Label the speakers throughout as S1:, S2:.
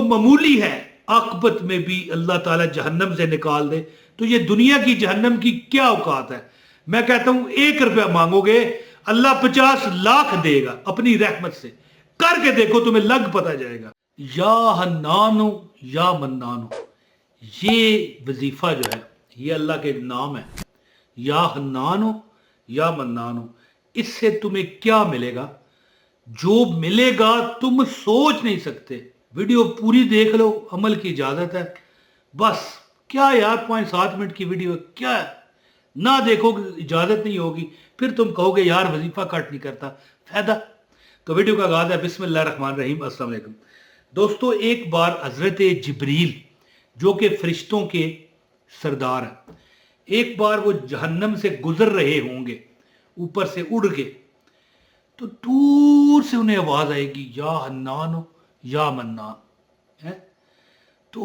S1: वो मामूली है, आकबत में भी अल्लाह ताला जहन्नम से निकाल दे, तो ये दुनिया की जहन्नम की क्या औकात है। मैं कहता हूं 1 रुपया मांगोगे अल्लाह 50 लाख देगा अपनी रहमत से। करके देखो, तुम्हें लग पता जाएगा। या हन्नानो या मन्नानो, ये वजीफा जो है ये अल्लाह के नाम है। या हन्नानो या मन्नानो, इससे तुम्हें क्या मिलेगा, जो मिलेगा तुम सोच नहीं सकते। वीडियो पूरी देख लो, अमल की इजाजत है। बस क्या यार 5.7 मिनट की वीडियो क्या है, ना देखोगे इजाजत नहीं होगी, फिर तुम कहोगे यार वजीफा कट नहीं करता, फायदा। तो वीडियो का आगाज है बिस्मिल्लाहिर्रहमानिर्रहीम। अस्सलाम वालेकुम दोस्तों। एक बार हजरत जिब्रील जो कि फरिश्तों के सरदार हैं, एक बार वो जहन्नम से गुजर रहे होंगे ऊपर से उड़ के, तो दूर से उन्हें आवाज आएगी या हन्नान या मन्नान है। तो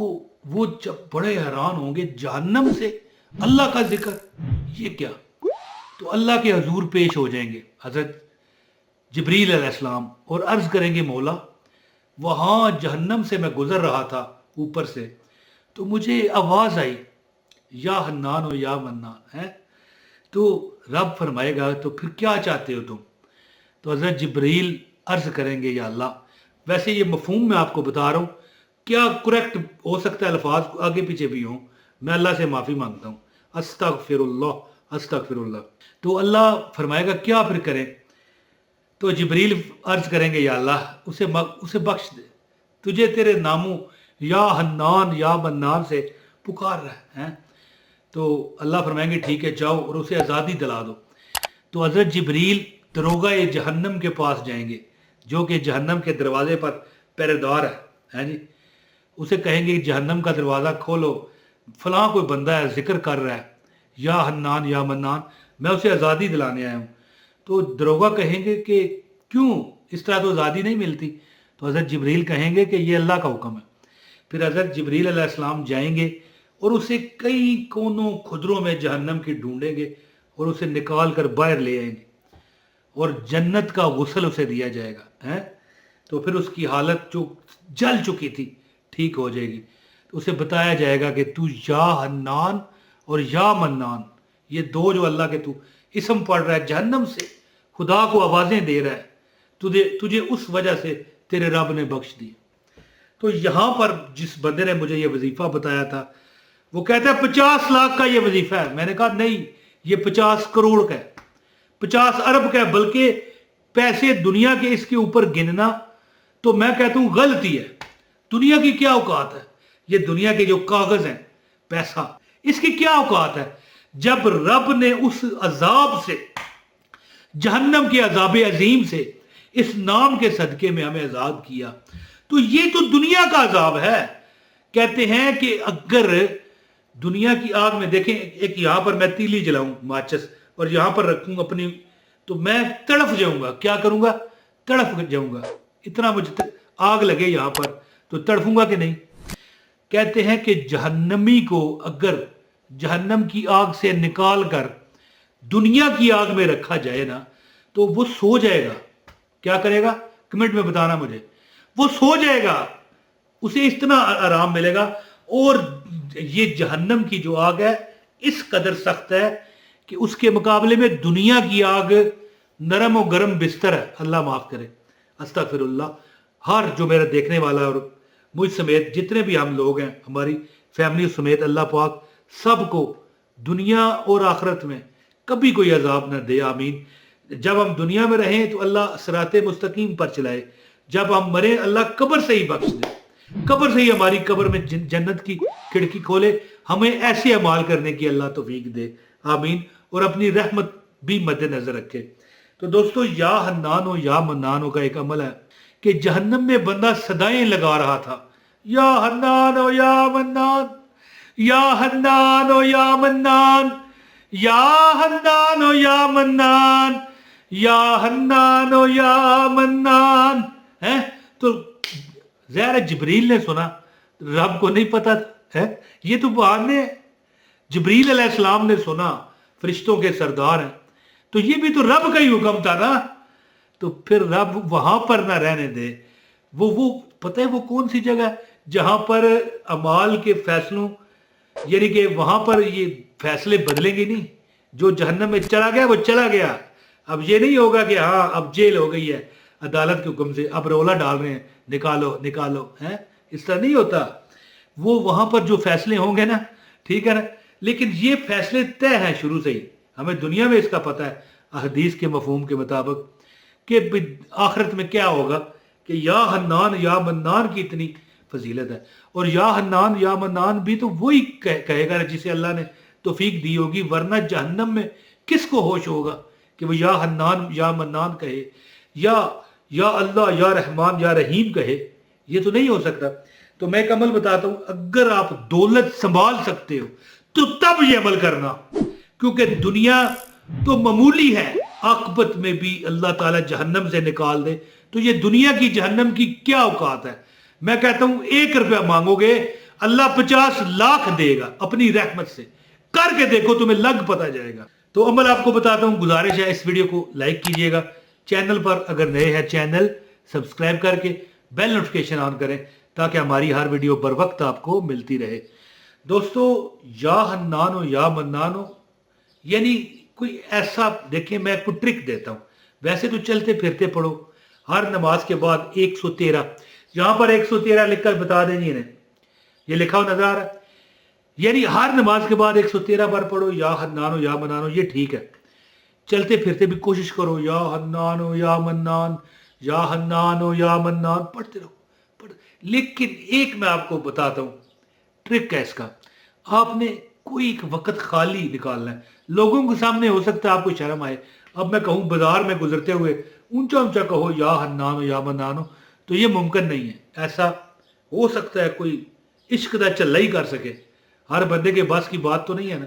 S1: वो जब बड़े हैरान होंगे, जहन्नम से अल्लाह का जिक्र, ये क्या। तो अल्लाह के हजूर पेश हो जाएंगे हजरत जिब्रील अलैहिस्सलाम और अर्ज करेंगे मौला, वहां जहन्नम से मैं गुजर रहा था ऊपर से, तो मुझे आवाज आई या हन्नान और या मन्नान है। तो रब फरमाएगा तो फिर क्या चाहते हो तुम। तो हजरत जिब्रील अर्ज करेंगे या अल्लाह, वैसे ये मफहूम मैं आपको बता रहा हूँ, क्या करेक्ट हो सकता है, अल्फाज आगे पीछे भी हों, मैं अल्लाह से माफ़ी मांगता हूँ। अस्तगफिरुल्लाह अस्तगफिरुल्लाह। तो अल्लाह फरमाएगा क्या फिर करें। तो जिब्रील अर्ज करेंगे या अल्लाह उसे बख्श दे, तुझे तेरे नामों या हन्नान या मन्नान से पुकार रहा है। तो अल्लाह फरमाएंगे ठीक है जाओ और उसे आज़ादी दिला दो। तो हज़रत जिब्रील दरोगा जहन्नम के पास जाएंगे, जो कि जहन्नम के दरवाजे पर पहरेदार है जी। उसे कहेंगे जहन्नम का दरवाज़ा खोलो, फलां कोई बंदा है जिक्र कर रहा है या हन्नान या मन्नान, मैं उसे आज़ादी दिलाने आया हूँ। तो दरोगा कहेंगे कि क्यों, इस तरह तो आज़ादी नहीं मिलती। तो हज़रत जिब्रील कहेंगे कि ये अल्लाह का हुक्म है। फिर हज़रत जिब्रील अलैहिस्सलाम जाएंगे और उसे कई कोनों खुदरों में जहन्नम की ढूंढेंगे और उसे निकाल कर बाहर ले आएंगे और जन्नत का गुस्ल उसे दिया जाएगा है। तो फिर उसकी हालत जो जल चुकी थी ठीक हो जाएगी। तो उसे बताया जाएगा कि तू या हन्नान और या मन्नान, ये दो जो अल्लाह के तू इसम पढ़ रहा है, जहन्नम से खुदा को आवाज़ें दे रहा है, तुझे उस वजह से तेरे रब ने बख्श दी। तो यहाँ पर जिस बंदे ने मुझे ये वजीफा बताया था, वो कहता है 50 लाख का ये वजीफा है। मैंने कहा नहीं, ये 50 करोड़ का है, 50 अरब का है, बल्कि पैसे दुनिया के इसके ऊपर गिनना तो मैं कहता हूँ गलती है। दुनिया की क्या औकात है, ये दुनिया के जो कागज हैं, पैसा, इसकी क्या औकात है। जब रब ने उस अजाब से, जहन्नम के अजाब अजीम से, इस नाम के सदके में हमें आजाद किया, तो ये तो दुनिया का अजाब है। कहते हैं कि अगर दुनिया की आग में देखें, एक यहां पर मैं तीली जलाऊं माचिस और यहां पर रखूं अपनी, तो मैं तड़फ जाऊंगा। क्या करूंगा, तड़फ जाऊंगा। इतना मुझे आग लगे यहां पर तो तड़फूंगा कि नहीं। कहते हैं कि जहन्नमी को अगर जहन्नम की आग से निकाल कर दुनिया की आग में रखा जाए ना, तो वो सो जाएगा। क्या करेगा, कमेंट में बताना मुझे। वो सो जाएगा, उसे इतना आराम मिलेगा। और ये जहन्नम की जो आग है इस कदर सख्त है कि उसके मुकाबले में दुनिया की आग नरम और गर्म बिस्तर है। अल्लाह माफ करे, अस्तगफिरुल्लाह। हर जो मेरा देखने वाला और मुझ समेत जितने भी हम लोग हैं, हमारी फैमिली समेत, अल्लाह पाक सबको दुनिया और आखिरत में कभी कोई अजाब न दे, आमीन। जब हम दुनिया में रहें तो अल्लाह सिराते मुस्तकीम पर चलाए, जब हम मरे अल्लाह कब्र से ही बख्श दे, कब्र से ही हमारी कब्र में जन्नत की खिड़की खोले, हमें ऐसे अमाल करने की अल्लाह तौफीक दे, आमीन। और अपनी रहमत भी मद्देनजर रखे। तो दोस्तों, या हन्नानो या मन्नानो का एक अमल है कि जहन्नम में बंदा सदाएं लगा रहा था, या हन्नानो या मन्नान, या हन्नानो या मन्नान, या हन्नानो या मन्नान, या हन्नानो या मन्नान है। तो ज़ाहिर जिब्रील ने सुना, रब को नहीं पता था है, ये तो बहाने। जिब्रील अलैहिस्सलाम ने सुना, फरिश्तों के सरदार हैं, तो ये भी तो रब का ही हुक्म था ना। तो फिर रब वहां पर ना रहने दे। वो पता है वो कौन सी जगह है جہاں پر اعمال کے فیصلوں یعنی کہ وہاں پر یہ فیصلے بدلیں گے نہیں. جو جہنم میں چلا گیا وہ چلا گیا. اب یہ نہیں ہوگا کہ ہاں اب جیل ہو گئی ہے عدالت کے حکم سے, اب رولا ڈال رہے ہیں نکالو نکالو, ہیں اس طرح نہیں ہوتا. وہ وہاں پر جو فیصلے ہوں گے نا, ٹھیک ہے نا, لیکن یہ فیصلے طے ہیں شروع سے ہی. ہمیں دنیا میں اس کا پتہ ہے احادیث کے مفہوم کے مطابق کہ آخرت میں کیا ہوگا, کہ یا حنان یا منان کی اتنی فضیلت ہے. اور یا حنان یا منان بھی تو وہی کہے گا جسے اللہ نے توفیق دی ہوگی, ورنہ جہنم میں کس کو ہوش ہوگا کہ وہ یا حنان یا منان کہے, یا اللہ یا رحمان یا رحیم کہے. یہ تو نہیں ہو سکتا. تو میں ایک عمل بتاتا ہوں, اگر آپ دولت سنبھال سکتے ہو تو تب یہ عمل کرنا, کیونکہ دنیا تو معمولی ہے, عاقبت میں بھی اللہ تعالیٰ جہنم سے نکال دے تو یہ دنیا کی جہنم کی کیا اوقات ہے. میں کہتا ہوں 1 روپیہ مانگو گے اللہ 50 لاکھ دے گا اپنی رحمت سے. کر کے دیکھو تمہیں لگ پتا جائے گا. تو عمل آپ کو بتاتا ہوں, گزارش ہے اس ویڈیو کو لائک کیجئے گا, چینل پر اگر نئے ہیں چینل سبسکرائب کر کے بیل نوٹیفیکیشن آن کریں تاکہ ہماری ہر ویڈیو بر وقت آپ کو ملتی رہے. دوستو یا حنانو یا منانو یعنی کوئی ایسا, دیکھیں میں کوئی ٹرک دیتا ہوں. ویسے تو چلتے پھرتے پڑھو ہر نماز کے بعد 113, یہاں پر 113 لکھ کر بتا دیں جی انہیں, یہ لکھا ہو نظر آ رہا ہے, یعنی ہر نماز کے بعد 113 بار پڑھو یا حنانو یا منانو. یہ ٹھیک ہے, چلتے پھرتے بھی کوشش کرو یا حنانو یا منان یا حنانو یا منان پڑھتے رہو. لیکن ایک میں آپ کو بتاتا ہوں ٹرک ہے اس کا. آپ نے کوئی ایک وقت خالی نکالنا ہے. لوگوں کے سامنے ہو سکتا ہے آپ کو شرم آئے, اب میں کہوں بازار میں گزرتے ہوئے اونچا اونچا کہو یا حنانو یا منانو, تو یہ ممکن نہیں ہے. ایسا ہو سکتا ہے کوئی عشق دا چلا ہی کر سکے, ہر بندے کے بس کی بات تو نہیں ہے نا.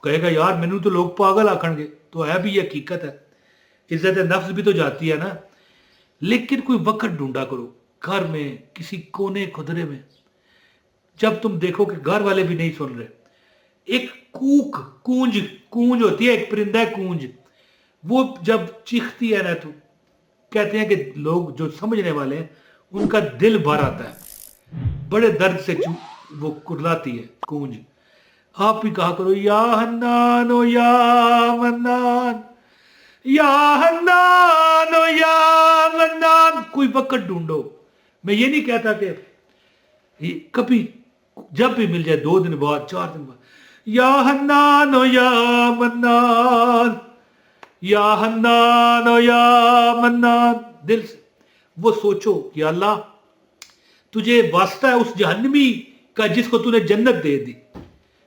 S1: کہے گا یار مینوں تو لوگ پاگل آکھن گے, تو ہے بھی یہ حقیقت ہے, عزت نفس بھی تو جاتی ہے نا. لیکن کوئی وقت ڈھونڈا کرو گھر میں کسی کونے خدرے میں, جب تم دیکھو کہ گھر والے بھی نہیں سن رہے. ایک کونج ہوتی ہے, ایک پرندہ ہے کونج, وہ جب چیختی ہے نا تو کہتے ہیں کہ لوگ جو سمجھنے والے ہیں ان کا دل بھر آتا ہے, بڑے درد سے وہ کرلاتی ہے کونج. آپ بھی کہا کرو یا حنانو یا منان یا حنانو یا منان. کوئی وقت ڈھونڈو. میں یہ نہیں کہتا کہ کبھی جب بھی مل جائے 2 دن بعد 4 دن بعد یا حنانو یا منان یا حنانو یا منان, دل سے وہ سوچو کہ اللہ تجھے واسطہ ہے اس جہنمی کا جس کو تو نے جنت دے دی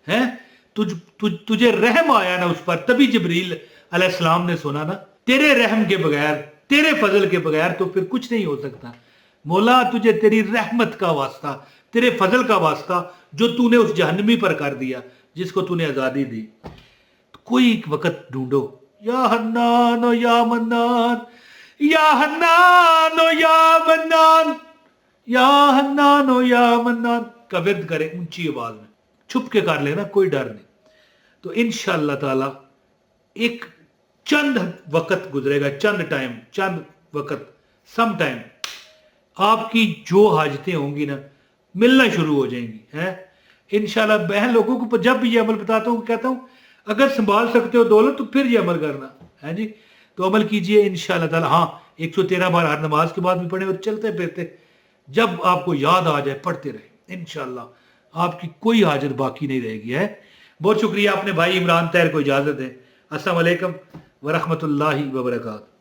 S1: ہے, تجھے رحم آیا نا اس پر, تبھی جبریل علیہ السلام نے سنا نا. تیرے رحم کے بغیر, تیرے فضل کے بغیر تو پھر کچھ نہیں ہو سکتا. مولا تجھے تیری رحمت کا واسطہ, تیرے فضل کا واسطہ جو تو نے اس جہنمی پر کر دیا جس کو تو نے آزادی دی. کوئی ایک وقت ڈھونڈو یا حنانو یا منان یا حنانو یا منان یا حنانو یا منان کا ورد کریں اونچی آواز میں, چھپ کے کر لینا, کوئی ڈر نہیں. تو انشاءاللہ تعالی ایک چند وقت گزرے گا, چند وقت, سم ٹائم, آپ کی جو حاجتیں ہوں گی نا ملنا شروع ہو جائیں گی. انشاءاللہ بہن لوگوں کو جب بھی یہ عمل بتاتا ہوں کہتا ہوں اگر سنبھال سکتے ہو دولت تو پھر یہ عمل کرنا ہے جی. تو عمل کیجئے انشاءاللہ تعالی. ہاں 113 بار ہر نماز کے بعد بھی پڑھیں, اور چلتے پھرتے جب آپ کو یاد آ جائے پڑھتے رہیں. انشاءاللہ آپ کی کوئی حاجت باقی نہیں رہے گی ہے. بہت شکریہ. اپنے بھائی عمران طاہر کو اجازت ہے. السلام علیکم ورحمۃ اللہ وبرکاتہ.